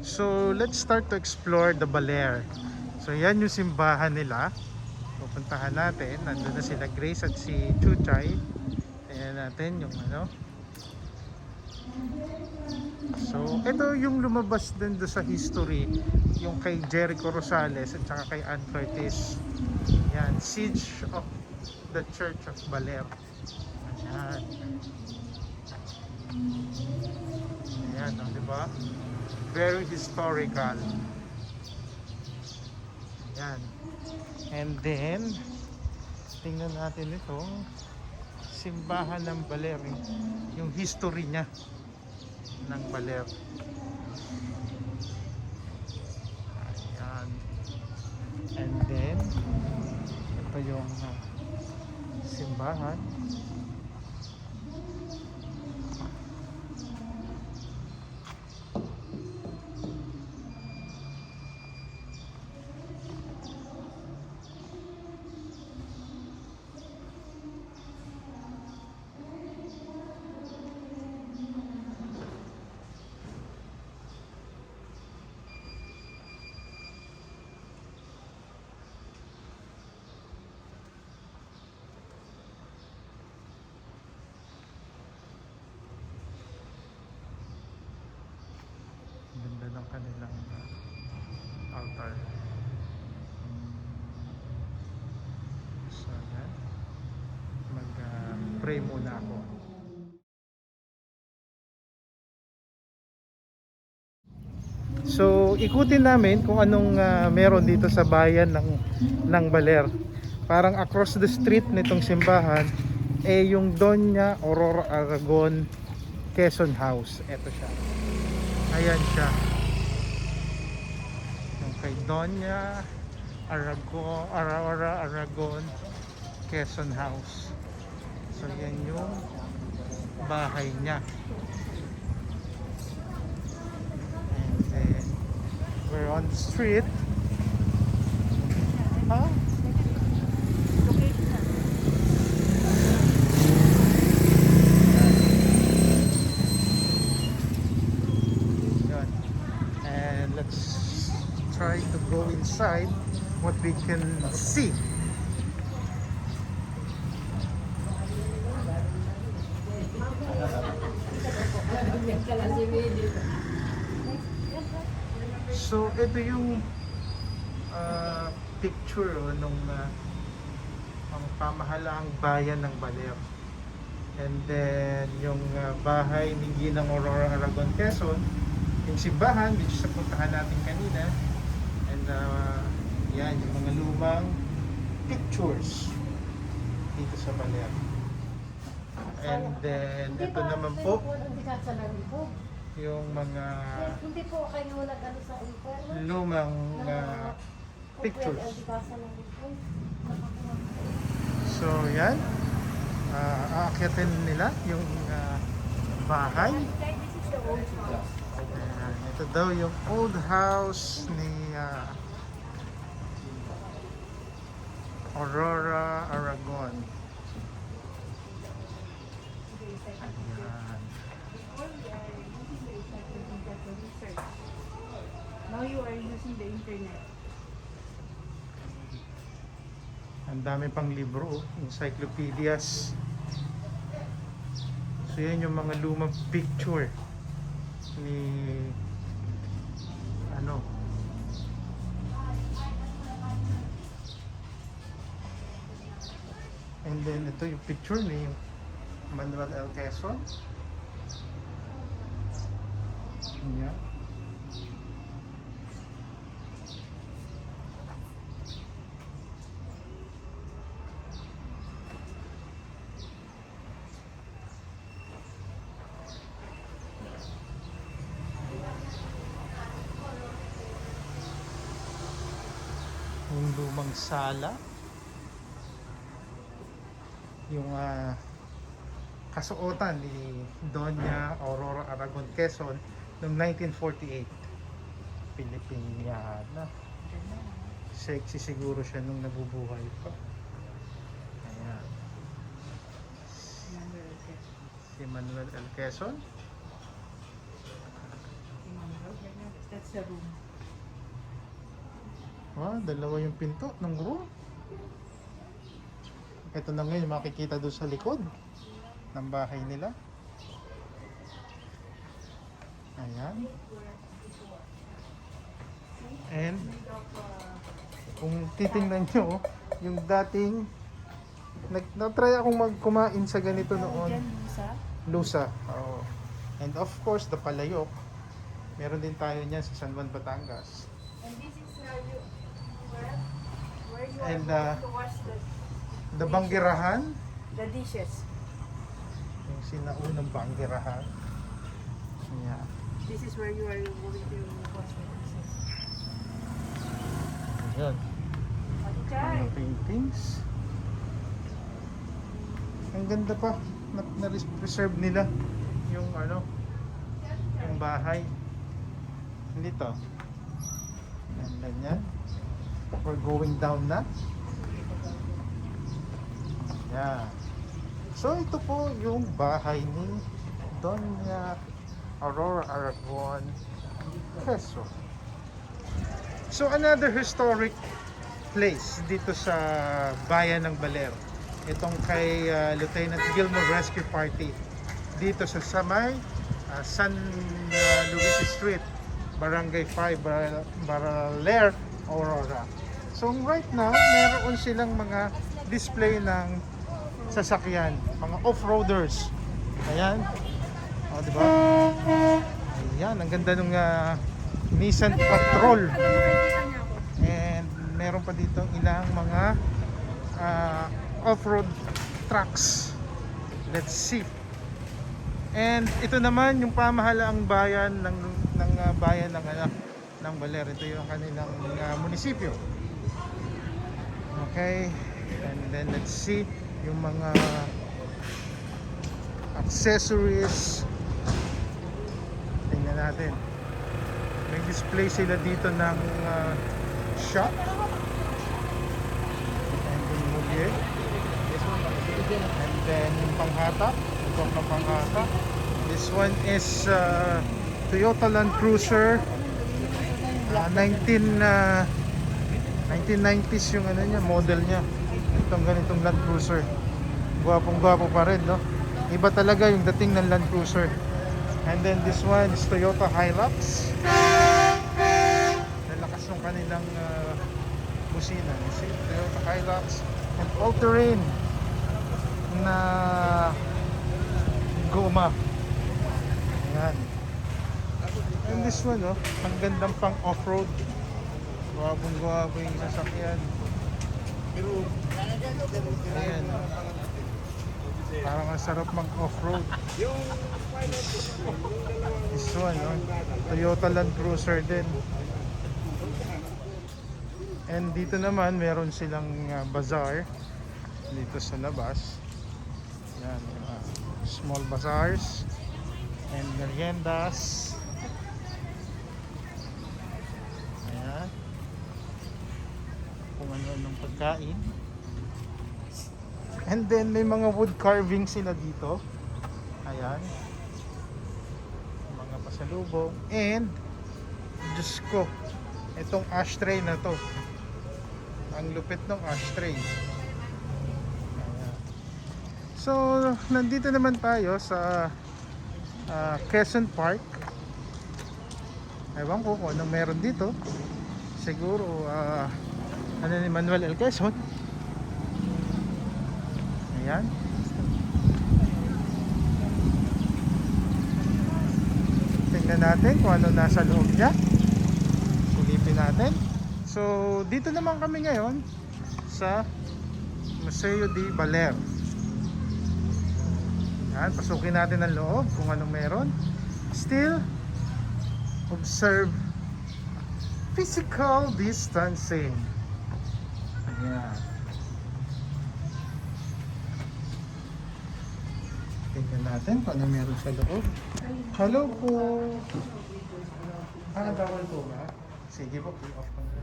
So let's start to explore the Baler. So yan yung simbahan nila. Pupuntahan natin. Nandun na sila Grace at si Chuchay. Tingnan natin yung ano. So ito yung lumabas din do sa history. Yung kay Jericho Rosales at saka kay Ann Curtis. Yan. Siege of the Church of Baler. Ayan. Ayan, no, diba? Very historical. Ayan. And then, tingnan natin itong simbahan ng Baler. Yung history niya ng Baler. Ayan. And then, ito yung simbahan. Ganda ng kanilang altar. So yan, mag-pray muna ako. So ikutin namin kung anong meron dito sa bayan ng Baler. Parang across the street nitong simbahan yung Doña Aurora Aragon Quezon House. Ito siya. Ayan siya. Yung kay Doña Aurora Aragon Quezon House. So yan yung bahay niya. And then we're on the street. Huh? And let's try to go inside what we can see. So ito yung picture nung ang pamahalaang bayan ng Baler. And then yung bahay ni Ginang Aurora Aragon Quezon, yung simbahan which sa puntahan natin kanina. And yan yung mga lumang pictures dito sa Baler. And then ito naman po yung mga hindi po kayo nag-ano sa internet. lumang pictures. So yan, aakyatin nila yung bahay. Ito daw yung old house ni Aurora Aragon. Ayan. Now you are using the internet. Ang dami pang libro, encyclopedias. So yan yung mga lumang picture ni ano. And then ito yung picture ni Manuel L. Quezon. Yeah. Yung lumang sala, yung kasuotan ni Doña Aurora Aragon Quezon noong 1948. Pilipiniana. Sexy siguro siya nung nabubuhay pa. Ayan. Si Manuel L. Quezon. Sa room. Dalawa yung pinto ng room. Ito na ngayon makikita doon sa likod ng bahay nila. Ayan. And kung titingnan nyo, yung dating na-try akong kumain sa ganito noon. Diyan, Lusa. Lusa. Oo. And of course, the palayok. Meron din tayo niyan sa San Juan, Batangas. And this is where you And, are going to wash The banggirahan. the dishes. Yung sinaunang banggirahan. Ayan. This is where you are going to wash the dishes. Ayan. Ate Chay. Mga paintings. Ang ganda pa. Na-preserve nila yung yung bahay. Hindi to. Yan, ganyan. We're going down na. Yan. So ito po yung bahay ni Doña Aurora Aragon Quezon. So another historic place dito sa bayan ng Baler. Itong kay Lieutenant Gilmore Rescue Party dito sa Samay, San Luis Street, Barangay 5, Baler, Aurora. So right now, meron silang mga display ng sasakyan, mga off-roaders. Ayan. O, diba? Ayan, ang ganda ng Nissan Patrol. And meron pa dito ilang mga off-road trucks. Let's see. And ito naman yung pamahalaang bayan ng bayan ng Baler. Ito yung kanilang munisipyo. Okay. And then let's see yung mga accessories. Tingnan natin. May display sila dito ng shop. And then muli. And then yung panghatak. Itong na panghatak. This one is Toyota Land Cruiser 1990s yung niya, model niya. Itong ganitong Land Cruiser. Gwapong-gwapo pa rin, no? Iba talaga yung dating ng Land Cruiser. And then this one is Toyota Hilux. Nalakas yung kanilang busina. You see? Toyota Hilux. And all-terrain na goma. Ayan. And this one, oh, ang gandang pang off-road. Gwapong-gwapo yung sasakyan. Ayan. Parang ang sarap mag-off-road. This one, oh, Toyota Land Cruiser din. And dito naman, meron silang bazaar dito sa labas. Yan, small bazaars and meriendas. Ayan. Kung ano-anong pagkain. And then may mga wood carving sila dito. Ayan. Mga pasalubong. And Diyos ko, itong ashtray na to. Ang lupit ng ashtray. Ayan. So, nandito naman tayo sa Quezon Park. Ewan ko kung anong meron dito. Siguro, ano ni Manuel L. Quezon. Ayan. Tingnan natin kung ano nasa loob niya. Silipin natin. So, dito naman kami ngayon sa Museo de Baler. Ayan, pasukin natin ang loob kung anong meron. Still, observe physical distancing. Ayan. Tingnan natin kung ano meron sa loob. Hello po. Bawal po ba? Sige po, off ko na.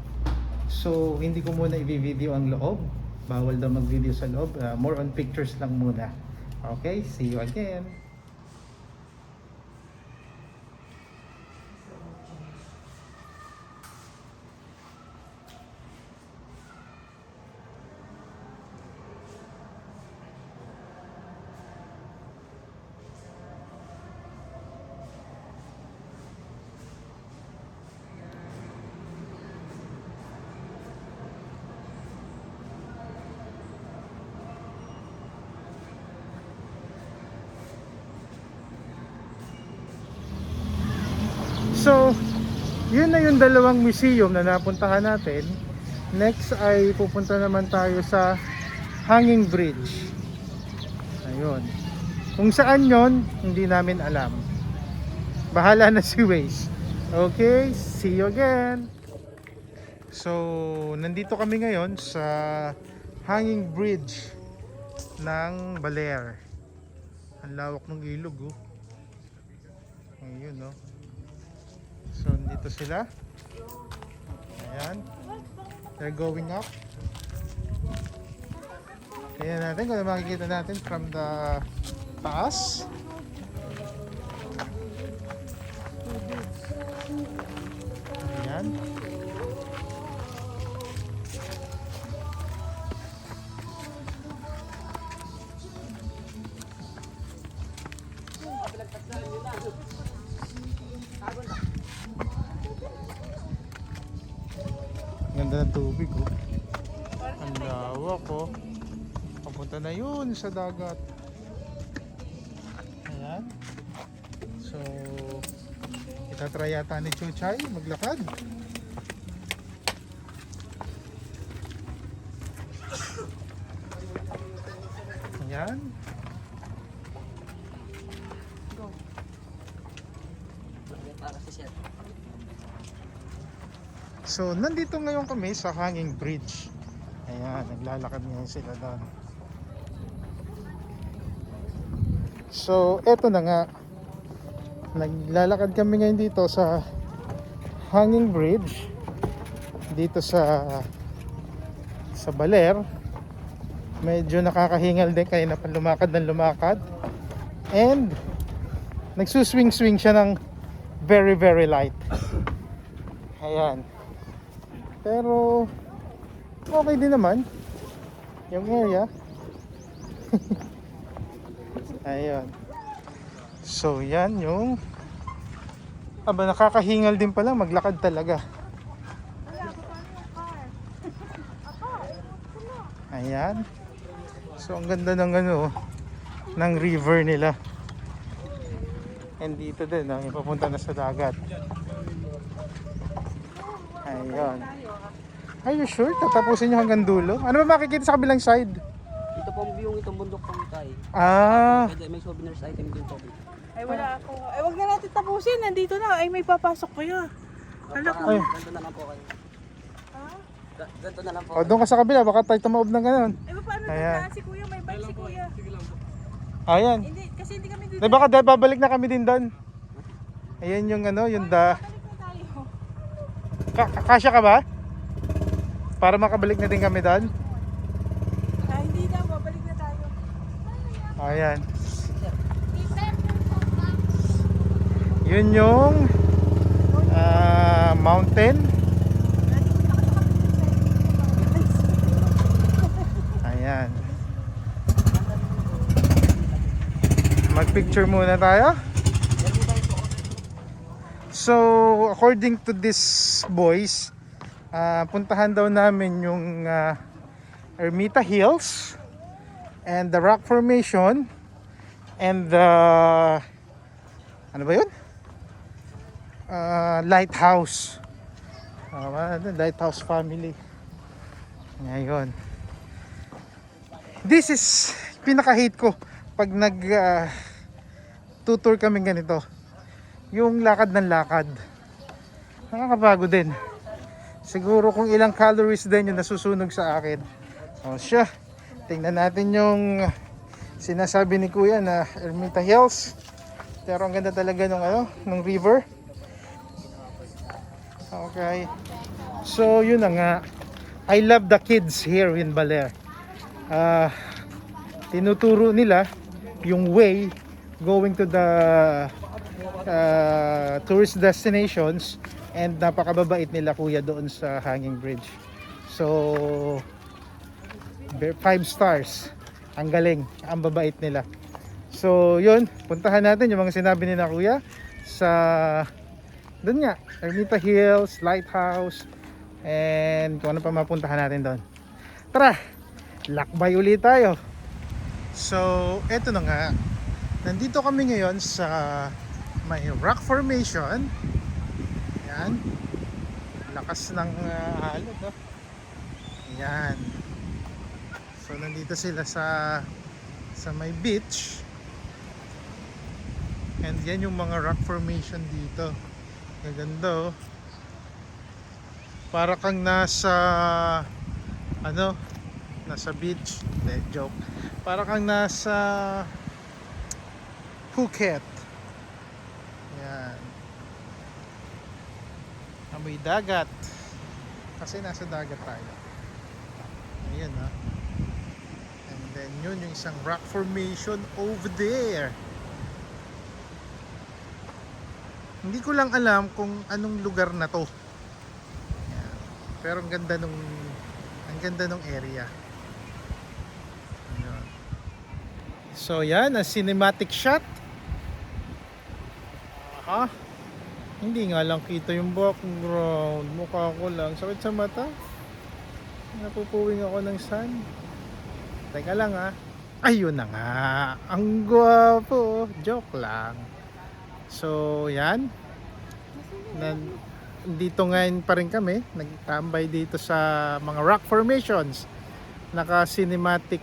So, hindi ko muna i-video ang loob. Bawal daw mag-video sa loob. More on pictures lang muna. Okay, see you again. So, yun na yung dalawang museum na napuntahan natin. Next ay pupunta naman tayo sa Hanging Bridge. Ayun. Kung saan yon, hindi namin alam. Bahala na si Waze. Okay, see you again. So, nandito kami ngayon sa Hanging Bridge ng Baler. Ang lawak ng ilog, oh. Ayun, oh. So, nandito sila. Ayan. They're going up. Tingnan natin kung ano makikita natin from the taas. Ayan. Ganda ng tubig, oh. Ang lawak, oh. Papunta na yun sa dagat. Ayan. So, itatry yata ni Chuchay maglakad. Ayan. So, nandito ngayon kami sa Hanging Bridge. Ayan, naglalakad ngayon sila doon. So, eto na nga. Naglalakad kami ngayon dito sa Hanging Bridge. Dito sa Baler. Medyo nakakahingal din kaya na lumakad ng lumakad. And nagsuswing-swing siya ng very very light. Ayan. Pero okay din naman yung area. Ayun. So yan yung nakakahingal din pala maglakad talaga. Ayan. So ang ganda ng ng river nila. And dito din papunta na sa dagat. Ayun. Are you sure? Tatapusin nyo hanggang dulo? Ano ba makikita sa kabilang side? Ito po ang view itong bundok pang tay. Ah. Pwede may souvenirs item din po. Ay, wala ako. Ay, wag na natin tapusin. Nandito na. Ay, may papasok kayo. Hala ko. Ay. Ganto na lang po kayo. Ha? Ganto na lang po. O doon ka sa kabila, baka tayo tumaob ng ganun. Ay, paano Ayan. na si Kuya? May bike si Kuya. Ayan. Hindi, kasi hindi kami dito. Di baka babalik na kami din doon. Ayan yung yung Balik na tayo. Kasya ka ba? Para makabalik na din kami doon. Ah, hindi na. Babalik na tayo. Ayan. Yun yung mountain. Ayan. Mag-picture muna tayo. So, according to these boys, puntahan daw namin yung Ermita Hills and the Rock Formation and the ano ba yun? Lighthouse. Lighthouse family. Ngayon. This is pinaka-hate ko pag tutur kami ganito. Yung lakad ng lakad. Nakakapagod din. Siguro kung ilang calories din yung nasusunog sa akin. O siya. Tingnan natin yung sinasabi ni Kuya na Ermita Hills. Pero ang ganda talaga ng river. Okay. So yun na nga. I love the kids here in Baler. Tinuturo nila yung way going to the tourist destinations, and napakababait nila Kuya doon sa Hanging Bridge. So 5 stars. Ang galing, ang babait nila. So yun, puntahan natin yung mga sinabi nila Kuya sa doon nga, Ermita Hills, Lighthouse, and kung ano pa mapuntahan natin doon. Tara, lakbay ulit tayo. So eto na nga, nandito kami ngayon sa may rock formation Ayan. Lakas ng alon, no? Ayan. So nandito sila sa may beach. And yan yung mga rock formation dito. Gaganda, oh. Para kang nasa nasa beach. Hindi, joke. Para kang nasa Phuket. Yan. Amoy dagat. Kasi nasa dagat tayo. Ayan, ha. And then yun yung isang rock formation over there. Hindi ko lang alam kung anong lugar na to. Yan. Pero ang ganda nung area. Ayan. So yan, a cinematic shot. Aha. Hindi nga lang kita yung background. Mukha ko lang. Sakit sa mata. Napupuwing ako ng sun. Teka lang, ha. Ayun na nga. Ang gwapo. Joke lang. So yan. Dito ngayon pa rin kami. Nagtambay dito sa mga rock formations. Naka cinematic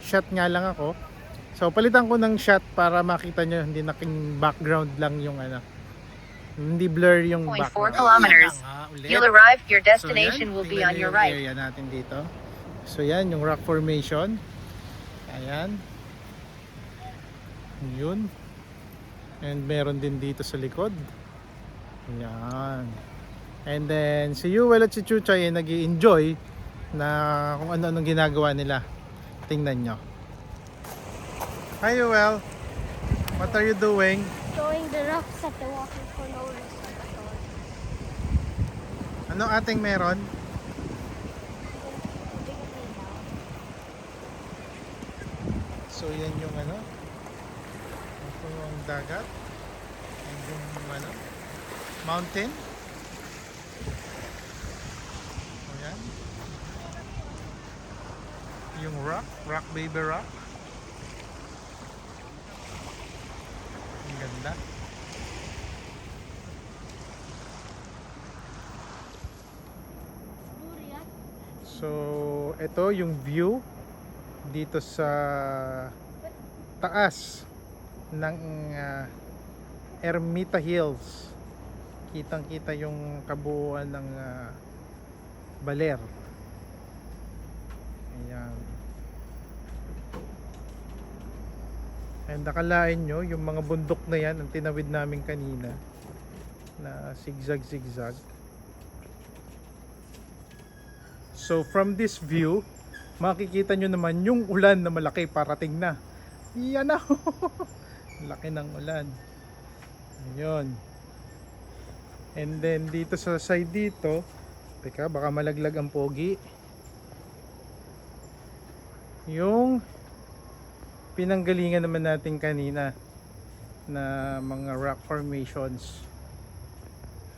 shot nga lang ako. So palitan ko ng shot para makita nyo. Hindi naking background lang yung hindi blur yung 0.4 background. kilometers. You'll arrive. Your destination will be on your right. Area natin dito. So yan yung rock formation. Ayan. Yun. And meron din dito sa likod. Ayan. And then si Yuel at si Chuchay ay nag-i-enjoy na kung ano-anong ginagawa nila. Tingnan nyo. Hi Yuel. What are you doing? Throwing the rocks at the water for no reason at all. Ano ating meron? So yan yung ito yung dagat and yung mountain. O yan. Yung rock baby rock. Ang ganda. So ito yung view dito sa taas ng Ermita Hills. Kitang-kita yung kabuuan ng Baler. Ayan. And nakalain nyo yung mga bundok na yan ang tinawid namin kanina na zigzag. So from this view, makikita nyo naman yung ulan na malaki parating na. Yan na. Laki ng ulan. Ayun. And then dito sa side dito, teka baka malaglag ang pogi. Yung pinanggalingan naman natin kanina na mga rock formations.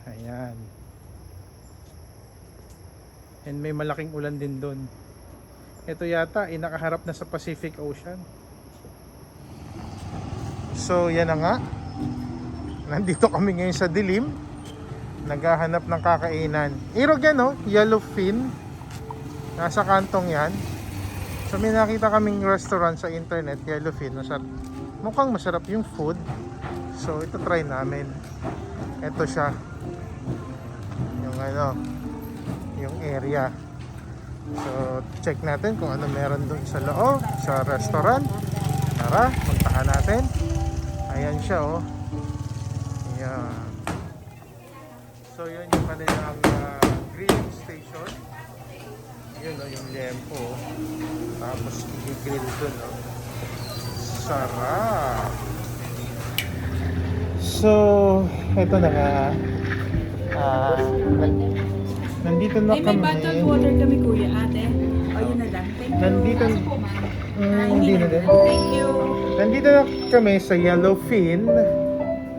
Ayan. And may malaking ulan din doon. Ito yata ay nakaharap na sa Pacific Ocean. So yan na nga. Nandito kami ngayon sa dilim. Naghahanap ng kakainan. Irog yan, no? Yellowfin. Nasa kantong yan. So may nakita kaming restaurant sa internet, Yellowfin. Mukhang masarap yung food. So ito try namin. Ito siya. Yung yung area. So check natin kung ano meron doon sa loob, sa restaurant. Tara, puntahan natin. Ayan siya, oh. Ayan. So yun yung kanilang grilling station. Yun, oh, yung lempo, oh. Tapos i-grill dun, oh. Sarap. So eto na nga. Nandito na May kami. bottled water kami kuya ate. O yun na lang. Thank you. Nandito. Hindi na din. Thank you. Nandito na kami sa Yellowfin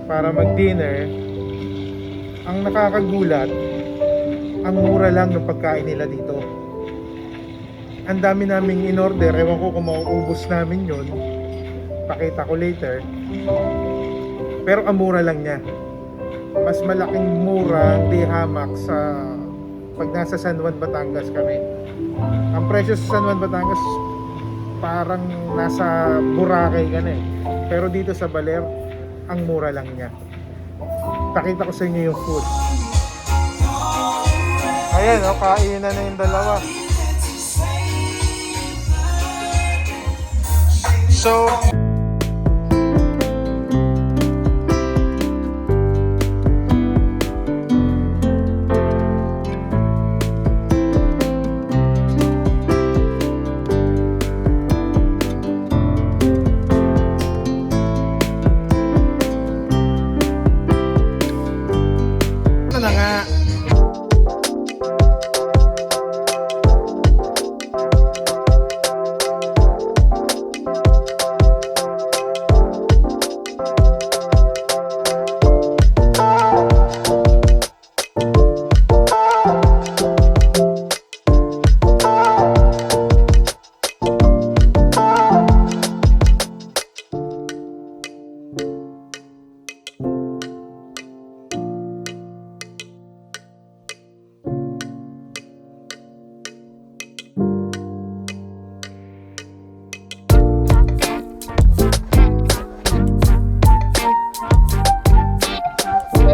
para mag-dinner. Ang nakakagulat, ang mura lang ng pagkain nila dito. Ang dami naming in-order. Ewan ko kung mauubos namin yun. Pakita ko later. Pero ang mura lang niya. mas malaking mura ang day hammock sa pag nasa San Juan, Batangas kami. Ang presyo sa San Juan, Batangas parang nasa Boracay ka na eh. Pero dito sa Baler, ang mura lang niya. Pakita ko sa inyo yung food. Ayan, oh, kainan na yung dalawa. So, ano na nga,